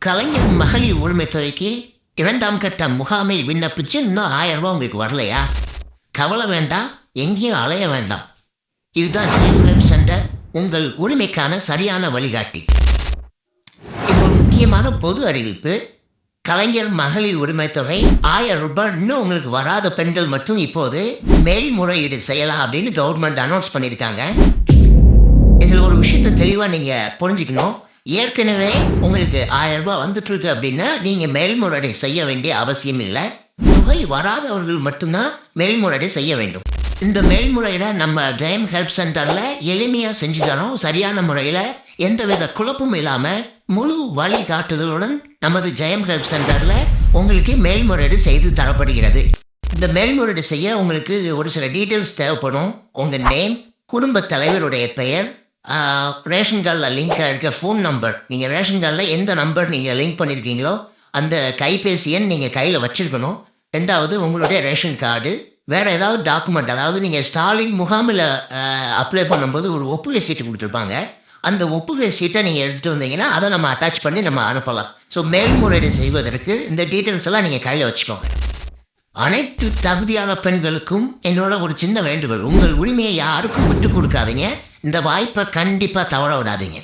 கலைஞர் மகளிர் உரிமை தொகைக்கு 2ஆம் கட்ட முகாமில் விண்ணப்பிச்சு இன்னும் 1000 ரூபா உங்களுக்கு வரலையா? கவலை வேண்டாம், எங்கேயும் அலைய வேண்டாம். இதுதான் ஜெயம் ஹெல்ப் சென்டர், உங்கள் உரிமைக்கான சரியான வழிகாட்டி. இப்போ முக்கியமான பொது அறிவிப்பு. கலைஞர் மகளிர் உரிமை தொகை 1000 ரூபாய் இன்னும் உங்களுக்கு வராத பெண்கள் மட்டும் இப்போது மேல்முறையீடு செய்யலாம் அப்படின்னு கவர்மெண்ட் அனௌன்ஸ் பண்ணியிருக்காங்க. இதில் ஒரு விஷயத்தை தெளிவாக நீங்கள் புரிஞ்சுக்கணும். ஏற்கனவே உங்களுக்கு 1000 ரூபாய் வந்துட்டு இருக்கு அப்படின்னா நீங்கள் மேல்முறையீடு செய்ய வேண்டிய அவசியம் இல்லை. தொகை வராதவர்கள் மட்டும்தான் மேல்முறையீடு செய்ய வேண்டும். இந்த மேல்முறையீடை நம்ம ஜெயம் ஹெல்ப் சென்டரில் எளிமையாக செஞ்சு தரோம். சரியான முறையில் எந்தவித குழப்பமும் இல்லாமல் முழு வழிகாட்டுதலுடன் நமது ஜெயம் ஹெல்ப் சென்டரில் உங்களுக்கு மேல்முறையீடு செய்து தரப்படுகிறது. இந்த மேல்முறையீடு செய்ய உங்களுக்கு ஒரு சில டீட்டெயில்ஸ் தேவைப்படும். உங்கள் நேம், குடும்ப தலைவருடைய பெயர், ரேஷன் கார்டில் லிங்காக இருக்க ஃபோன் நம்பர், நீங்கள் ரேஷன் கார்டில் எந்த நம்பர் நீங்கள் லிங்க் பண்ணியிருக்கீங்களோ அந்த கைபேசி எண் நீங்கள் கையில் வச்சுருக்கணும். 2வது உங்களுடைய ரேஷன் கார்டு, வேறு ஏதாவது டாக்குமெண்ட், அதாவது நீங்கள் ஸ்டாலின் முகாமில் அப்ளை பண்ணும்போது ஒரு ஒப்புகை சீட்டு கொடுத்துருப்பாங்க. அந்த ஒப்புகை சீட்டை நீங்கள் எடுத்துகிட்டு வந்தீங்கன்னா அதை நம்ம அட்டாச் பண்ணி நம்ம அனுப்பலாம். ஸோ மேல்முறையீடு செய்வதற்கு இந்த டீட்டெயில்ஸ் எல்லாம் நீங்கள் கையில் வச்சுக்கோங்க. அனைத்து தகுதியான பெண்களுக்கும் என்னோட ஒரு சின்ன வேண்டுகோள், உங்கள் உரிமையை யாருக்கும் விட்டு கொடுக்காதீங்க. இந்த வாய்ப்பை கண்டிப்பாக தவற விடாதீங்க.